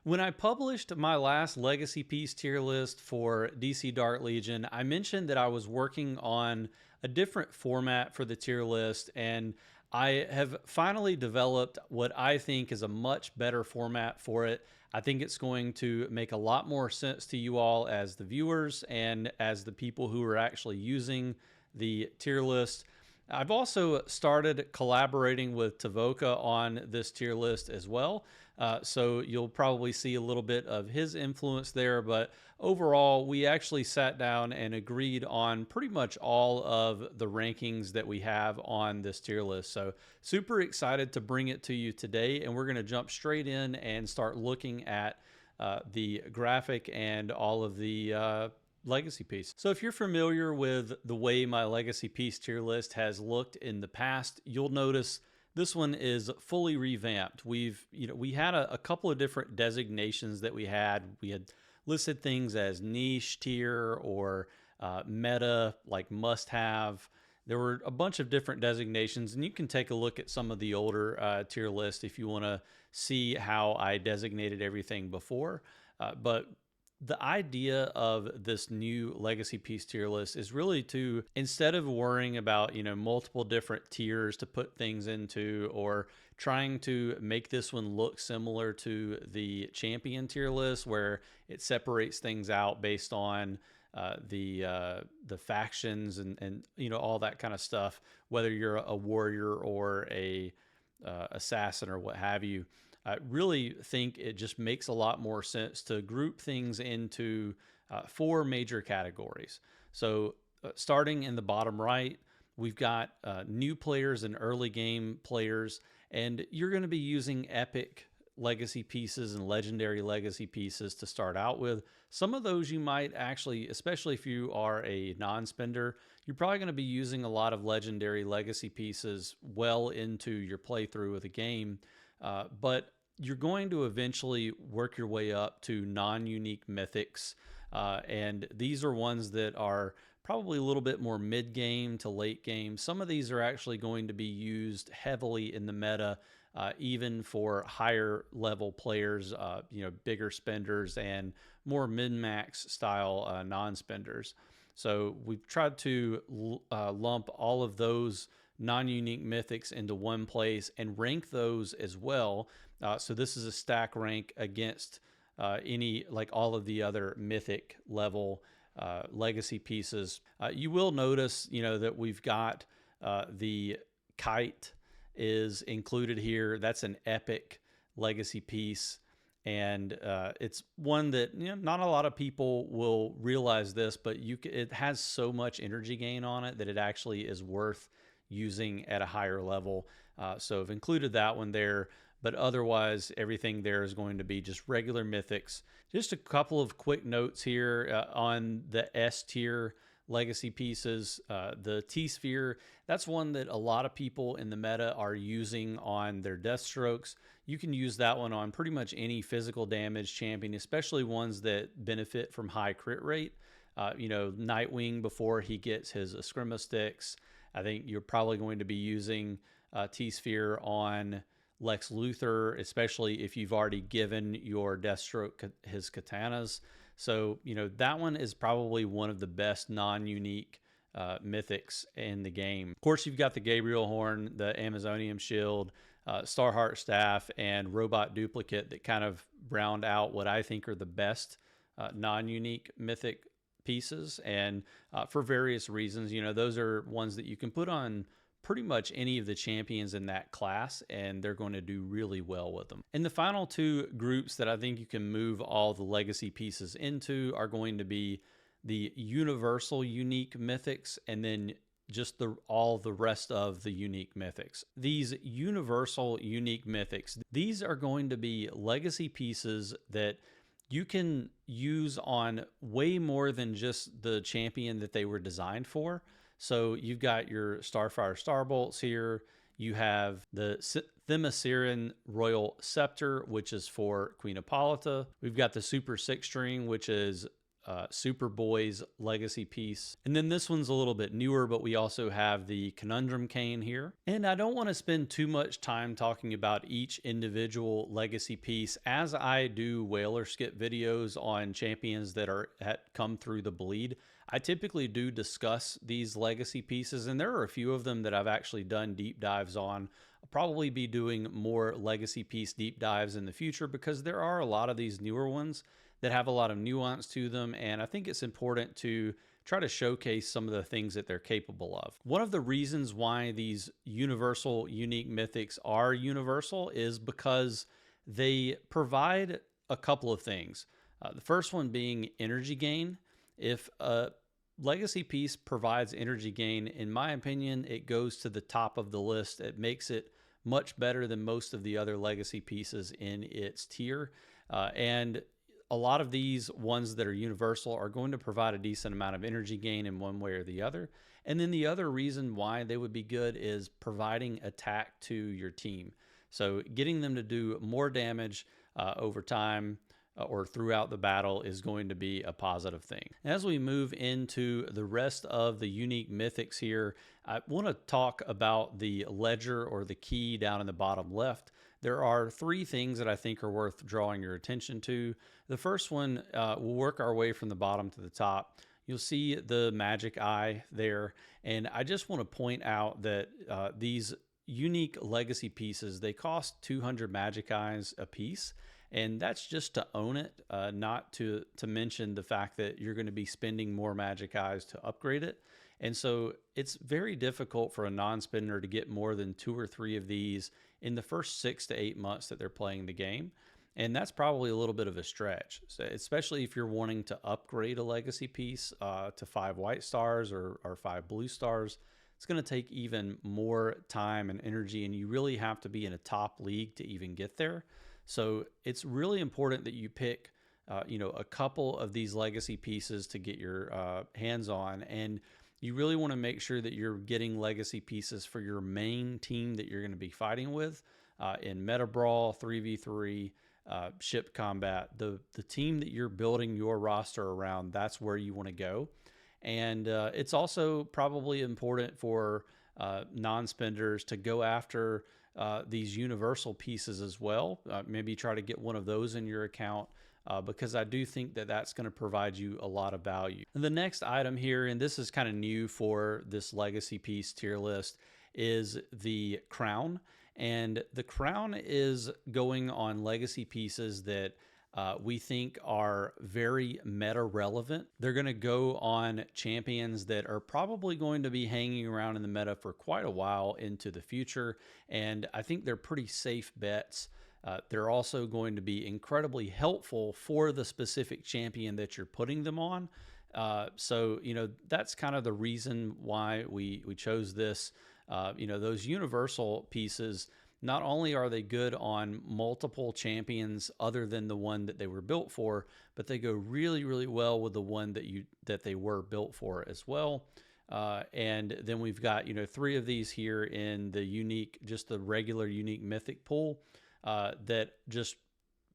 When I published my last legacy piece tier list for DC Dark Legion, I mentioned that I was working on a different format for the tier list, and I have finally developed what I think is a much better format for it. I think it's going to make a lot more sense to you all as the viewers and as the people who are actually using the tier list. I've also started collaborating with Tavoka on this tier list as well. So you'll probably see a little bit of his influence there. But overall, we actually sat down and agreed on pretty much all of the rankings that we have on this tier list. So super excited to bring it to you today. And we're going to jump straight in and start looking at the graphic and all of the legacy piece. So if you're familiar with the way my legacy piece tier list has looked in the past, you'll notice this one is fully revamped. We had a couple of different designations that we had. We had listed things as niche tier or meta, like must have. There were a bunch of different designations, and you can take a look at some of the older tier list if you want to see how I designated everything before. But the idea of this new legacy piece tier list is really to, instead of worrying about, multiple different tiers to put things into, or trying to make this one look similar to the champion tier list where it separates things out based on the factions and all that kind of stuff, whether you're a warrior or a assassin or what have you. I really think it just makes a lot more sense to group things into 4 major categories. So starting in the bottom right, we've got new players and early game players, and you're going to be using epic legacy pieces and legendary legacy pieces to start out with. Some of those you might actually, especially if you are a non-spender, you're probably going to be using a lot of legendary legacy pieces well into your playthrough of the game. But you're going to eventually work your way up to non-unique mythics. And these are ones that are probably a little bit more mid-game to late game. Some of these are actually going to be used heavily in the meta, even for higher level players, bigger spenders and more min-max style non-spenders. So we've tried to lump all of those non-unique mythics into one place and rank those as well. So this is a stack rank against all of the other mythic level legacy pieces. You will notice, that we've got the kite is included here. That's an epic legacy piece. And it's one that not a lot of people will realize this, but it has so much energy gain on it that it actually is worth using at a higher level. So I've included that one there, but otherwise everything there is going to be just regular mythics. Just a couple of quick notes here on the S tier legacy pieces. The T-Sphere, that's one that a lot of people in the meta are using on their Deathstrokes. You can use that one on pretty much any physical damage champion, especially ones that benefit from high crit rate. Nightwing before he gets his Eskrima sticks. I think you're probably going to be using T-Sphere on Lex Luthor, especially if you've already given your Deathstroke his katanas. So, that one is probably one of the best non-unique mythics in the game. Of course, you've got the Gabriel Horn, the Amazonian Shield, Starheart Staff, and Robot Duplicate that kind of round out what I think are the best non-unique mythic pieces. And for various reasons, those are ones that you can put on pretty much any of the champions in that class, and they're going to do really well with them. And the final 2 groups that I think you can move all the legacy pieces into are going to be the universal unique mythics, and then just all the rest of the unique mythics. These universal unique mythics, these are going to be legacy pieces that you can use on way more than just the champion that they were designed for. So you've got your Starfire Starbolts here. You have the Themysciran Royal Scepter, which is for Queen Hippolyta. We've got the Super Six String, which is Superboy's legacy piece. And then this one's a little bit newer, but we also have the Conundrum Cane here. And I don't want to spend too much time talking about each individual legacy piece, as I do whaler skip videos on champions that come through the bleed. I typically do discuss these legacy pieces, and there are a few of them that I've actually done deep dives on. I'll probably be doing more legacy piece deep dives in the future because there are a lot of these newer ones that have a lot of nuance to them, and I think it's important to try to showcase some of the things that they're capable of. One of the reasons why these universal unique mythics are universal is because they provide a couple of things. The first one being energy gain. If a legacy piece provides energy gain, in my opinion, it goes to the top of the list. It makes it much better than most of the other legacy pieces in its tier. And a lot of these ones that are universal are going to provide a decent amount of energy gain in one way or the other. And then the other reason why they would be good is providing attack to your team. So getting them to do more damage over time or throughout the battle is going to be a positive thing. As we move into the rest of the unique mythics here, I want to talk about the ledger or the key down in the bottom left. There are three things that I think are worth drawing your attention to. The first one, we'll work our way from the bottom to the top. You'll see the magic eye there. And I just want to point out that these unique legacy pieces, they cost 200 magic eyes a piece. And that's just to own it, not to mention the fact that you're going to be spending more magic eyes to upgrade it. And so it's very difficult for a non-spender to get more than 2 or 3 of these in the first 6 to 8 months that they're playing the game. And that's probably a little bit of a stretch, so especially if you're wanting to upgrade a legacy piece to 5 white stars or 5 blue stars. It's going to take even more time and energy, and you really have to be in a top league to even get there. So it's really important that you pick, a couple of these legacy pieces to get your hands on, and you really want to make sure that you're getting legacy pieces for your main team that you're going to be fighting with in Meta Brawl, 3v3, ship combat. The team that you're building your roster around, that's where you want to go. And it's also probably important for non-spenders to go after these universal pieces as well. Maybe try to get one of those in your account because I do think that that's going to provide you a lot of value. And the next item here, and this is kind of new for this legacy piece tier list, is the crown. And the crown is going on legacy pieces that we think are very meta relevant. They're going to go on champions that are probably going to be hanging around in the meta for quite a while into the future. And I think they're pretty safe bets. They're also going to be incredibly helpful for the specific champion that you're putting them on. So, that's kind of the reason why we chose this. Those universal pieces, not only are they good on multiple champions other than the one that they were built for, but they go really, really well with the one that they were built for as well. And then we've got 3 of these here in the regular unique mythic pool that just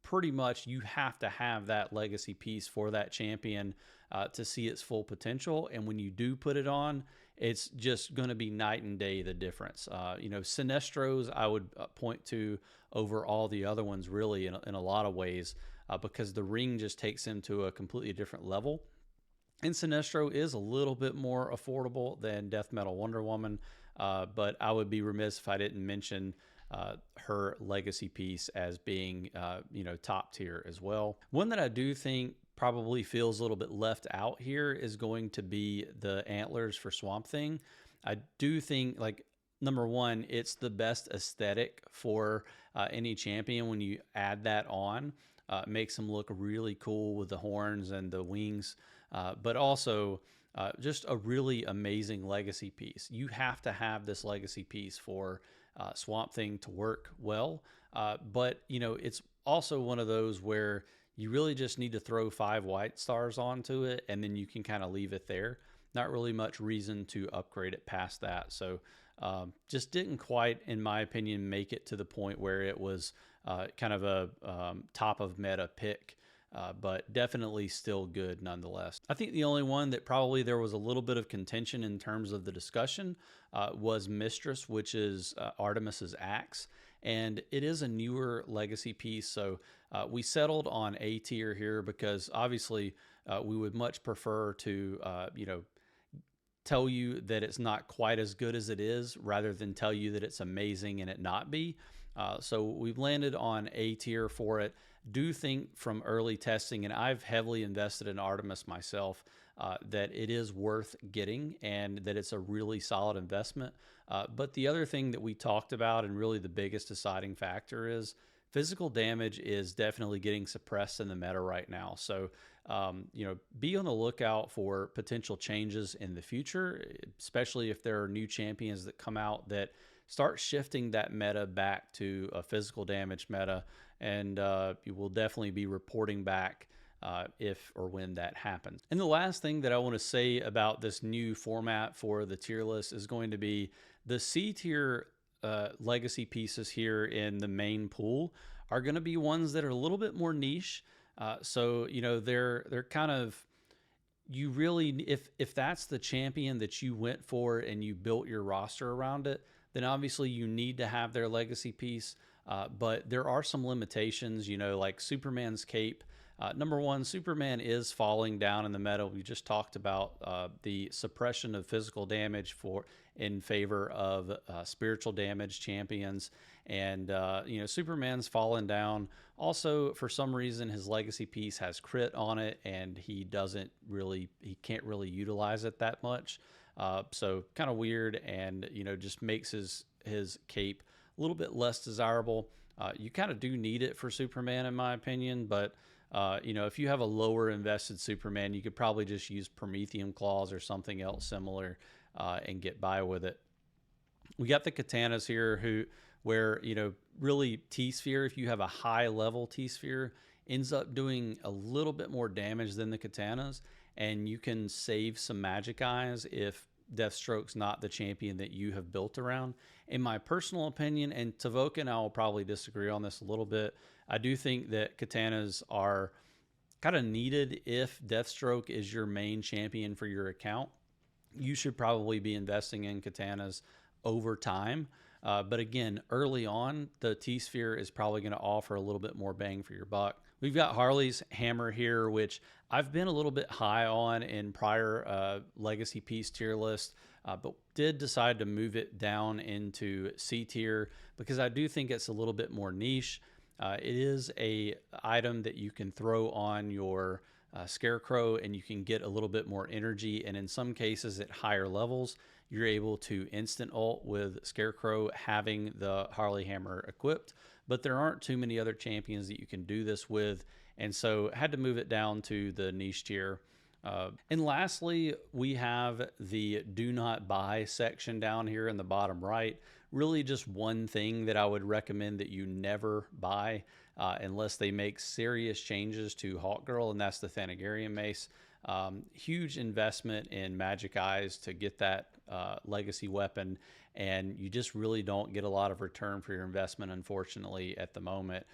pretty much you have to have that legacy piece for that champion to see its full potential. And when you do put it on, it's just going to be night and day, the difference. Sinestros I would point to over all the other ones really in a lot of ways because the ring just takes him to a completely different level. And Sinestro is a little bit more affordable than Death Metal Wonder Woman, but I would be remiss if I didn't mention her legacy piece as being top tier as well. One that I do think probably feels a little bit left out here is going to be the antlers for Swamp Thing. I do think, number one, it's the best aesthetic for any champion when you add that on. It makes them look really cool with the horns and the wings, but also just a really amazing legacy piece. You have to have this legacy piece for Swamp Thing to work well, but it's also one of those where you really just need to throw 5 white stars onto it, and then you can kind of leave it there. Not really much reason to upgrade it past that. So just didn't quite, in my opinion, make it to the point where it was kind of a top of meta pick. but definitely still good nonetheless. I think the only one that probably there was a little bit of contention in terms of the discussion was Mistress, which is Artemis's axe. And it is a newer legacy piece. So we settled on A tier here because obviously we would much prefer to, tell you that it's not quite as good as it is rather than tell you that it's amazing and it not be. So we've landed on A tier for it. Do think from early testing, and I've heavily invested in Artemis myself, that it is worth getting and that it's a really solid investment. But the other thing that we talked about, and really the biggest deciding factor, is physical damage is definitely getting suppressed in the meta right now. So, be on the lookout for potential changes in the future, especially if there are new champions that come out that start shifting that meta back to a physical damage meta. And you will definitely be reporting back if or when that happens. And the last thing that I want to say about this new format for the tier list is going to be the C tier legacy pieces here in the main pool are going to be ones that are a little bit more niche. So they're kind of, you really, if that's the champion that you went for and you built your roster around it, then obviously you need to have their legacy piece. But there are some limitations, like Superman's cape. Number one, Superman is falling down in the meta. We just talked about the suppression of physical damage in favor of spiritual damage champions. And, Superman's fallen down. Also, for some reason, his legacy piece has crit on it, and he can't really utilize it that much. So kind of weird, and, just makes his cape a little bit less desirable. You kind of do need it for Superman, in my opinion, but if you have a lower invested Superman, you could probably just use Prometheum claws or something else similar and get by with it. We got the katanas here where really T-Sphere, if you have a high level T-Sphere, ends up doing a little bit more damage than the katanas, and you can save some magic eyes if Deathstroke's not the champion that you have built around. In my personal opinion, and Tavoka and I will probably disagree on this a little bit, I do think that katanas are kind of needed if Deathstroke is your main champion for your account. You should probably be investing in katanas over time. But again, early on, the T-Sphere is probably going to offer a little bit more bang for your buck. We've got Harley's hammer here, which I've been a little bit high on in prior legacy piece tier list, but did decide to move it down into C tier because I do think it's a little bit more niche. It is a item that you can throw on your Scarecrow, and you can get a little bit more energy, and in some cases at higher levels you're able to instant ult with Scarecrow having the Harley hammer equipped, but there aren't too many other champions that you can do this with, and so had to move it down to the niche tier. And lastly, we have the do not buy section down here in the bottom right. Really just one thing that I would recommend that you never buy unless they make serious changes to Hawkgirl, and that's the Thanagarian Mace. Huge investment in magic eyes to get that legacy weapon, and you just really don't get a lot of return for your investment, unfortunately, at the moment.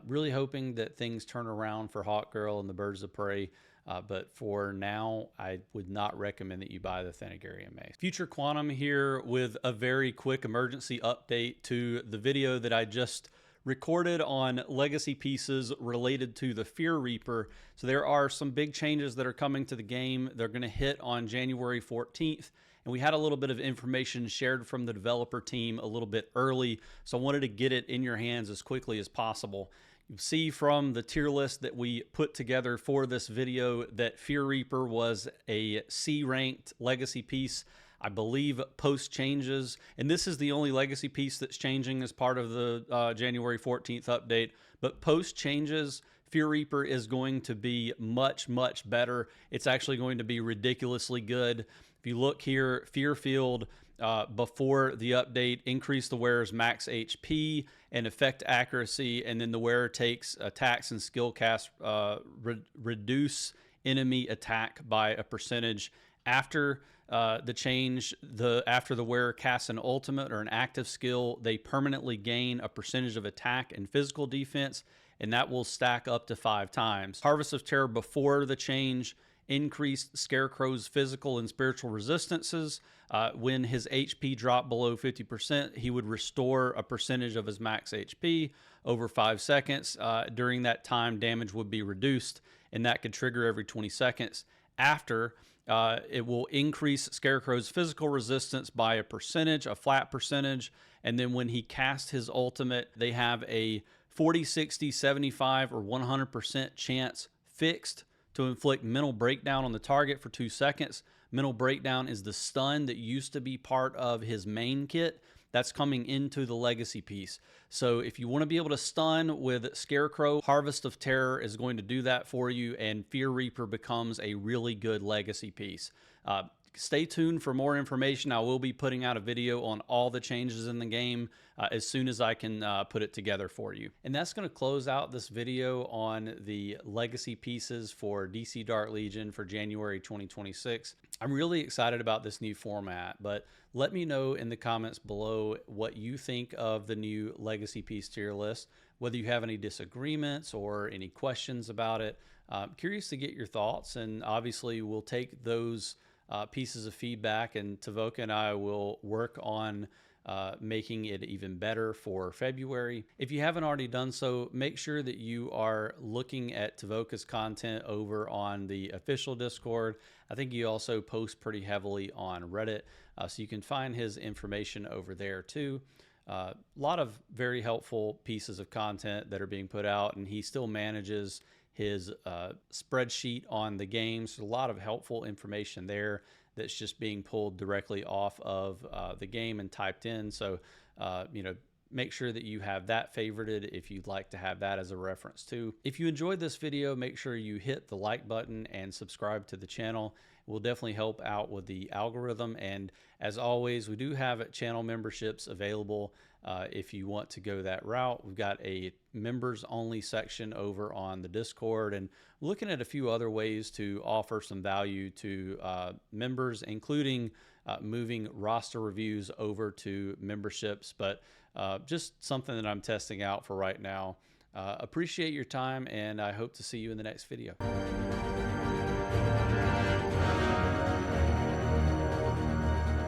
Really hoping that things turn around for Hawkgirl and the Birds of Prey. But for now, I would not recommend that you buy the Thanagarian Mace. Future Quantum here with a very quick emergency update to the video that I just recorded on legacy pieces related to the Fear Reaper. So there are some big changes that are coming to the game. They're going to hit on January 14th. And we had a little bit of information shared from the developer team a little bit early. So I wanted to get it in your hands as quickly as possible. You see from the tier list that we put together for this video that Fear Reaper was a C-ranked legacy piece, I believe, post changes. And this is the only legacy piece that's changing as part of the January 14th update. But post changes, Fear Reaper is going to be much, much better. It's actually going to be ridiculously good. If you look here, Fear Field before the update increased the wearer's max HP and effect accuracy, and then the wearer takes attacks and skill cast reduce enemy attack by a percentage. After the change, after the wearer casts an ultimate or an active skill, they permanently gain a percentage of attack and physical defense, and that will stack up to 5 times. Harvest of Terror before the change increased Scarecrow's physical and spiritual resistances. When his HP dropped below 50%, he would restore a percentage of his max HP over 5 seconds. During that time, damage would be reduced, and that could trigger every 20 seconds. After, it will increase Scarecrow's physical resistance by a percentage, a flat percentage, and then when he casts his ultimate, they have a 40, 60, 75, or 100% chance fixed to inflict mental breakdown on the target for 2 seconds. Mental breakdown is the stun that used to be part of his main kit. That's coming into the legacy piece. So if you want to be able to stun with Scarecrow, Harvest of Terror is going to do that for you, and Fear Reaper becomes a really good legacy piece. Stay tuned for more information. I will be putting out a video on all the changes in the game as soon as I can put it together for you. And that's going to close out this video on the legacy pieces for DC Dark Legion for January 2026. I'm really excited about this new format, but let me know in the comments below what you think of the new legacy piece tier list, whether you have any disagreements or any questions about it. I'm curious to get your thoughts, and obviously we'll take those pieces of feedback, and Tavoka and I will work on making it even better for February. If you haven't already done so, make sure that you are looking at Tavoka's content over on the official Discord. I think you also post pretty heavily on Reddit, so you can find his information over there too. A lot of very helpful pieces of content that are being put out, and he still manages his spreadsheet on the game. So a lot of helpful information there that's just being pulled directly off of the game and typed in. So, make sure that you have that favorited if you'd like to have that as a reference too. If you enjoyed this video, make sure you hit the like button and subscribe to the channel. It will definitely help out with the algorithm. And as always, we do have channel memberships available if you want to go that route. We've got a members only section over on the Discord, and looking at a few other ways to offer some value to members, including moving roster reviews over to memberships, but just something that I'm testing out for right now. Appreciate your time, and I hope to see you in the next video.